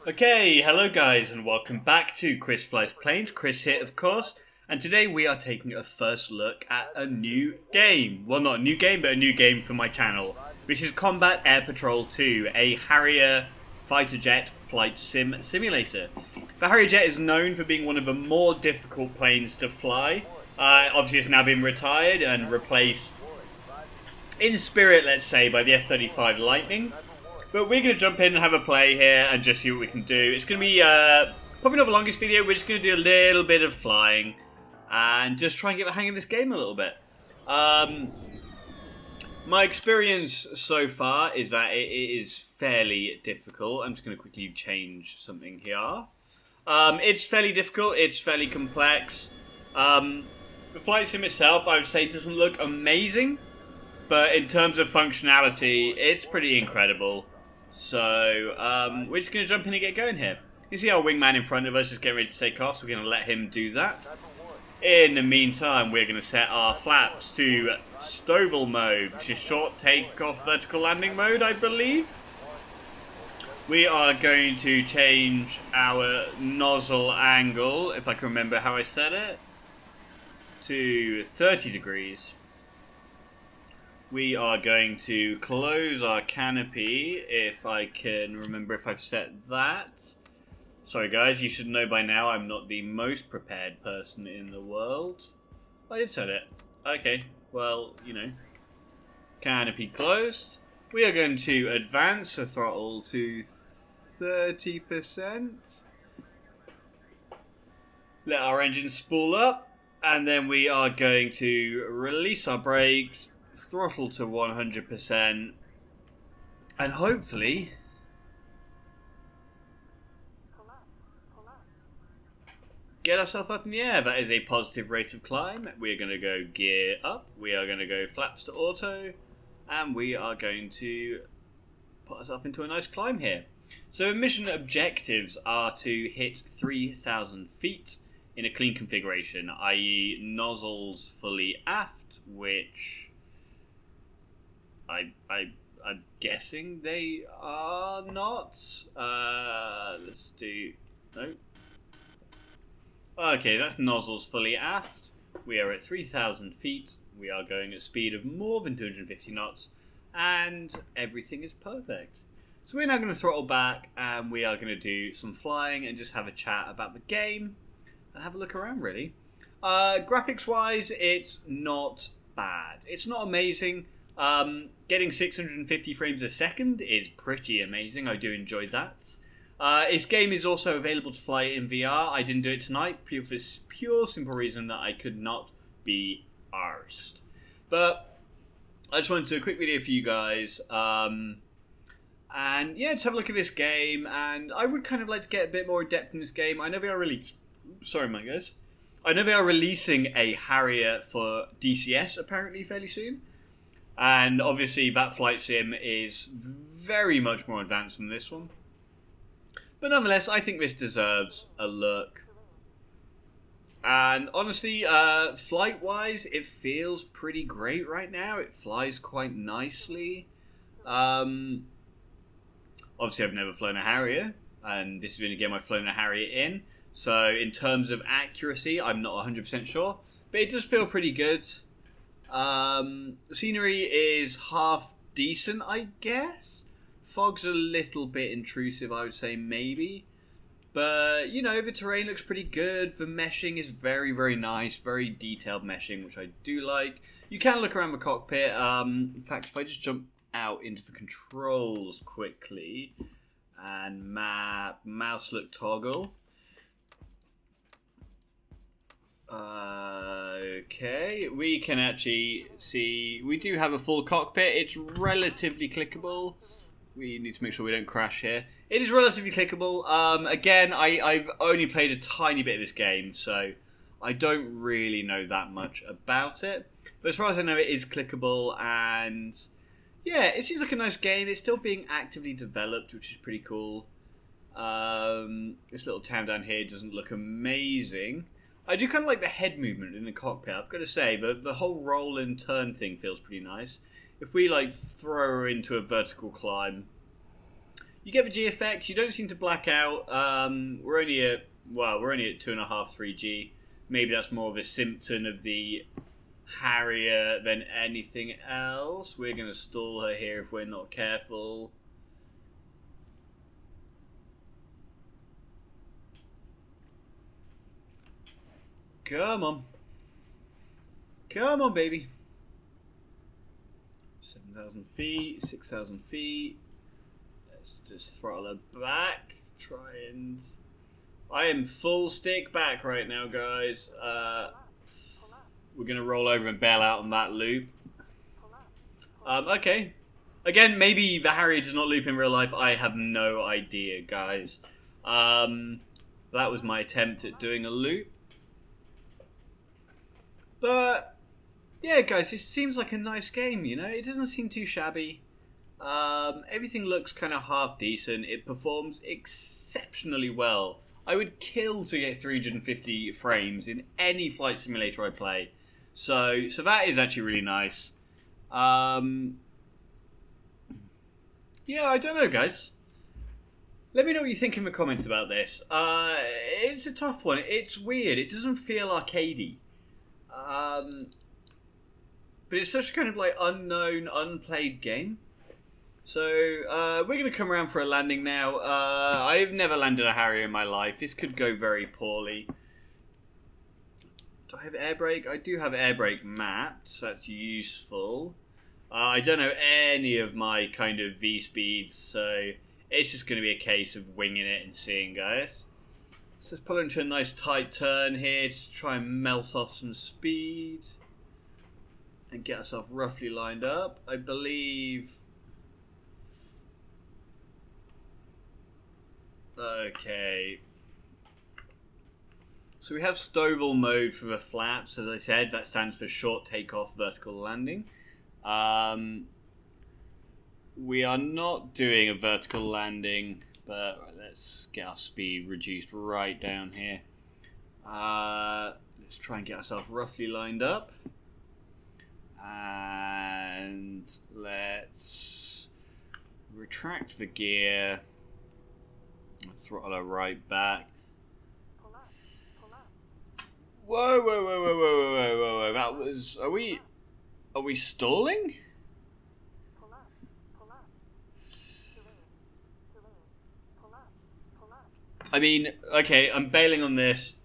Okay, hello guys and welcome back to Chris Flies Planes. Chris here, of course, and today we are taking a first look at a new game. Well, not a new game, but a new game for my channel, which is Combat Air Patrol 2, a Harrier fighter jet flight simulator. The Harrier jet is known for being one of the more difficult planes to fly. Obviously it's now been retired and replaced in spirit, let's say, by the F-35 Lightning. But we're going to jump in and have a play here and just see what we can do. It's going to be probably not the longest video. We're just going to do a little bit of flying and just try and get the hang of this game a little bit. My experience so far is that it is fairly difficult. I'm just going to quickly change something here. It's fairly difficult. It's fairly complex. The flight sim itself, I would say, doesn't look amazing. But in terms of functionality, it's pretty incredible. So, we're just going to jump in and get going here. You see our wingman in front of us is getting ready to take off, so we're going to let him do that. In the meantime, we're going to set our flaps to Stovall mode, which is short takeoff vertical landing mode, I believe. We are going to change our nozzle angle, if I can remember how I said it, to 30 degrees. We are going to close our canopy, if I can remember if I've set that. Sorry guys, you should know by now I'm not the most prepared person in the world. I did set it. Okay, well, you know. Canopy closed. We are going to advance the throttle to 30%. Let our engine spool up. And then we are going to release our brakes. Throttle to 100%, and hopefully get ourselves up in the air. That is a positive rate of climb. We're going to go gear up, we are going to go flaps to auto, and we are going to put ourselves into a nice climb here. So mission objectives are to hit 3,000 feet in a clean configuration, i.e. nozzles fully aft, which I'm guessing they are not. Let's do... No. Okay, that's nozzles fully aft. We are at 3,000 feet. We are going at speed of more than 250 knots. And everything is perfect. So we're now going to throttle back and we are going to do some flying and just have a chat about the game. And have a look around, really. Graphics-wise, it's not bad. It's not amazing. Getting 650 frames a second is pretty amazing. I do enjoy that. This game is also available to fly in VR. I didn't do it tonight for this pure simple reason that I could not be arsed. But I just wanted to do a quick video for you guys. And yeah, just have a look at this game. And I would kind of like to get a bit more depth in this game. I know they are sorry, my guys. I know they are releasing a Harrier for DCS apparently fairly soon. And obviously that flight sim is very much more advanced than this one. But nonetheless, I think this deserves a look. And honestly, flight-wise, it feels pretty great right now. It flies quite nicely. Obviously, I've never flown a Harrier. And this is the only game I've flown a Harrier in. So in terms of accuracy, I'm not 100% sure. But it does feel pretty good. The scenery is half decent, I guess. Fog's a little bit intrusive, I would say, maybe. But, you know, the terrain looks pretty good. The meshing is very, very nice. Very detailed meshing, which I do like. You can look around the cockpit. In fact, if I just jump out into the controls quickly and map, mouse look toggle. Okay, we can actually see, we do have a full cockpit. It's relatively clickable. We need to make sure we don't crash here. It is relatively clickable. Again, I've only played a tiny bit of this game, so I don't really know that much about it. But as far as I know, it is clickable, and yeah, it seems like a nice game. It's still being actively developed, which is pretty cool. This little town down here doesn't look amazing. I do kind of like the head movement in the cockpit. I've got to say, the whole roll and turn thing feels pretty nice. If we like throw her into a vertical climb, You get the G effects. You don't seem to black out. We're only at 2.5, 3G. Maybe that's more of a symptom of the Harrier than anything else. We're going to stall her here if we're not careful. Come on. Come on, baby. 7,000 feet, 6,000 feet. Let's just throttle her back. Try and... I am full stick back right now, guys. We're going to roll over and bail out on that loop. Okay. Again, maybe the Harrier does not loop in real life. I have no idea, guys. That was my attempt at doing a loop. But, yeah, guys, this seems like a nice game, you know? It doesn't seem too shabby. Everything looks kind of half decent. It performs exceptionally well. I would kill to get 350 frames in any flight simulator I play. So that is actually really nice. Yeah, I don't know, guys. Let me know what you think in the comments about this. It's a tough one. It's weird. It doesn't feel arcadey. But it's such a kind of like unknown, unplayed game. So we're going to come around for a landing now. I've never landed a Harrier in my life. This could go very poorly. Do I have air brake? I do have air brake mapped, so that's useful. I don't know any of my kind of V-speeds, so it's just going to be a case of winging it and seeing, guys. So let's pull into a nice tight turn here to try and melt off some speed and get ourselves roughly lined up. I believe... Okay. So we have Stovall mode for the flaps, as I said. That stands for short takeoff, vertical landing. We are not doing a vertical landing, but let's get our speed reduced right down here. Let's try and get ourselves roughly lined up. And let's retract the gear. Throttle her right back. Whoa, whoa, whoa, whoa, whoa, whoa, whoa, whoa. That was... Are we stalling? I mean, okay, I'm bailing on this.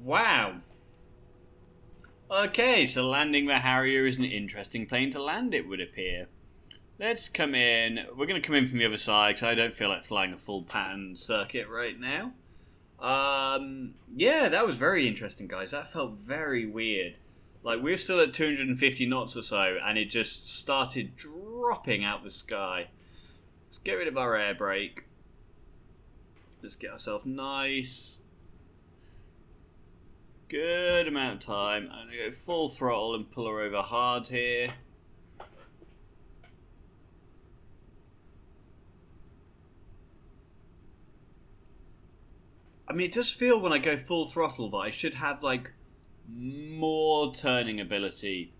Wow. Okay, so landing the Harrier is an interesting plane to land, it would appear. Let's come in. We're going to come in from the other side because I don't feel like flying a full pattern circuit right now. Yeah, that was very interesting, guys. That felt very weird. Like, we're still at 250 knots or so, and it just started dropping out the sky. Let's get rid of our air brake. Let's get ourselves nice. Good amount of time. I'm going to go full throttle and pull her over hard here. I mean, it does feel when I go full throttle that I should have, like, more turning ability.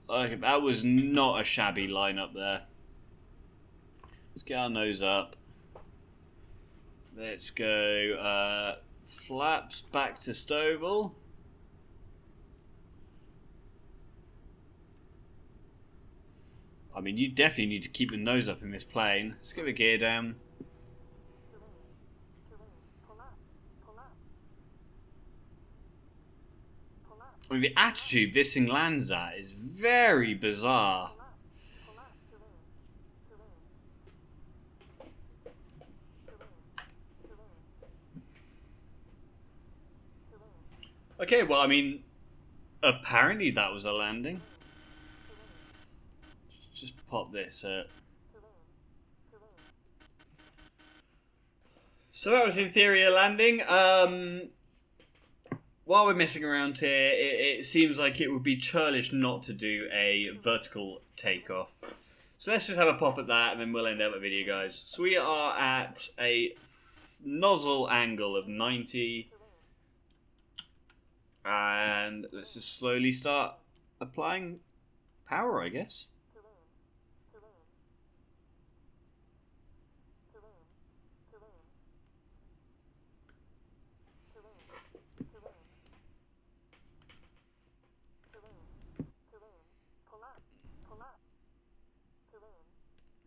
Like, that was not a shabby line up there. Let's get our nose up. Let's go, flaps back to Stovall. I mean, you definitely need to keep the nose up in this plane. Let's get the gear down. I mean, the attitude this thing lands at is very bizarre. Okay, well, I mean, apparently that was a landing. Just pop this up. So that was in theory a landing. While we're messing around here, it seems like it would be churlish not to do a vertical takeoff. So let's just have a pop at that and then we'll end out the video, guys. So we are at a nozzle angle of 90. And let's just slowly start applying power, I guess.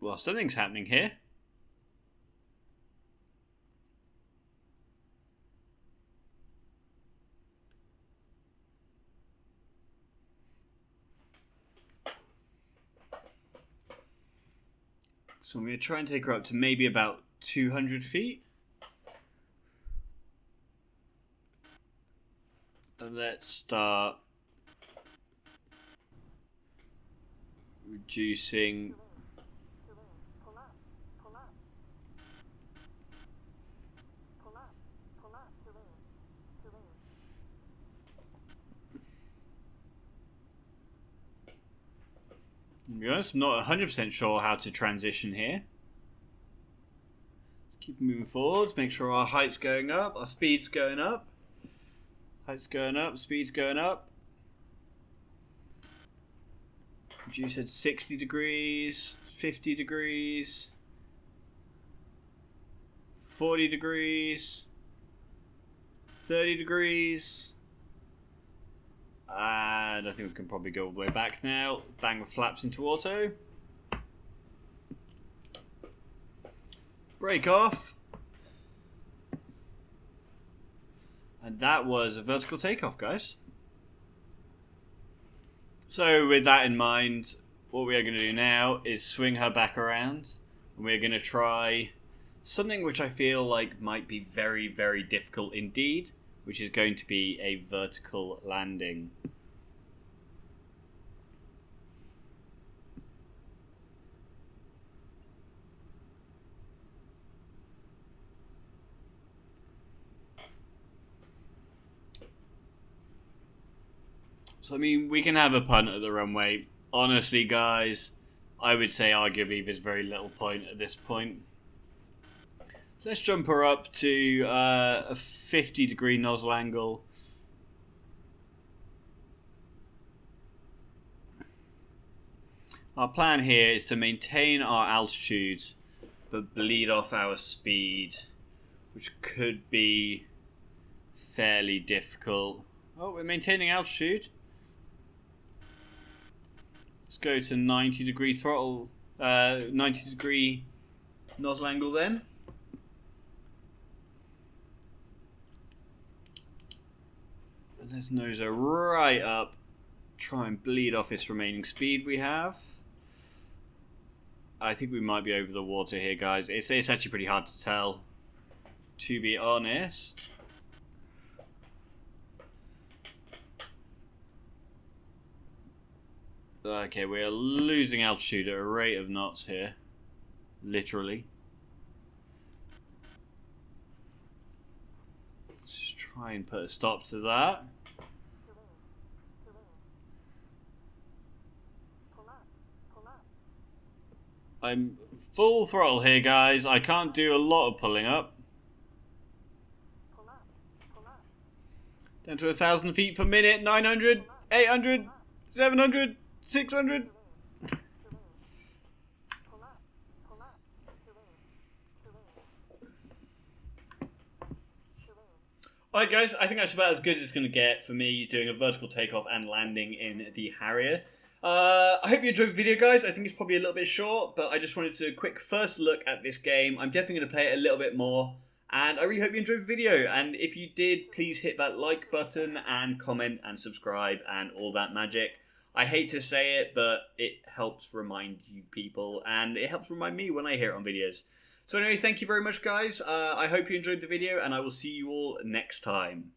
Well, something's happening here. So I'm going to try and take her up to maybe about 200 feet. And let's start reducing. To be honest, I'm not 100% sure how to transition here. Keep moving forwards, make sure our height's going up, our speed's going up. Height's going up, speed's going up. Reduce at 60 degrees, 50 degrees, 40 degrees, 30 degrees. And I think we can probably go all the way back now. Bang the flaps into auto. Brake off. And that was a vertical takeoff, guys. So with that in mind, what we are going to do now is swing her back around. And we're going to try something which I feel like might be very, very difficult indeed, which is going to be a vertical landing. So, I mean, we can have a punt at the runway. Honestly, guys, I would say arguably there's very little point at this point. So let's jump her up to a 50-degree nozzle angle. Our plan here is to maintain our altitude, but bleed off our speed, which could be fairly difficult. Oh, we're maintaining altitude. Let's go to 90-degree throttle, 90-degree nozzle angle then. And let's nose her right up. Try and bleed off this remaining speed we have. I think we might be over the water here, guys. It's actually pretty hard to tell, to be honest. Okay, we are losing altitude at a rate of knots here. Literally. Let's just try and put a stop to that. I'm full throttle here, guys. I can't do a lot of pulling up. Down to 1,000 feet per minute. 900, 800, 700. 600. Alright guys, I think that's about as good as it's going to get for me doing a vertical takeoff and landing in the Harrier. I hope you enjoyed the video, guys. I think it's probably a little bit short, but I just wanted to do a quick first look at this game. I'm definitely going to play it a little bit more, and I really hope you enjoyed the video. And if you did, please hit that like button and comment and subscribe and all that magic. I hate to say it, but it helps remind you people, and it helps remind me when I hear it on videos. So anyway, thank you very much, guys. I hope you enjoyed the video, and I will see you all next time.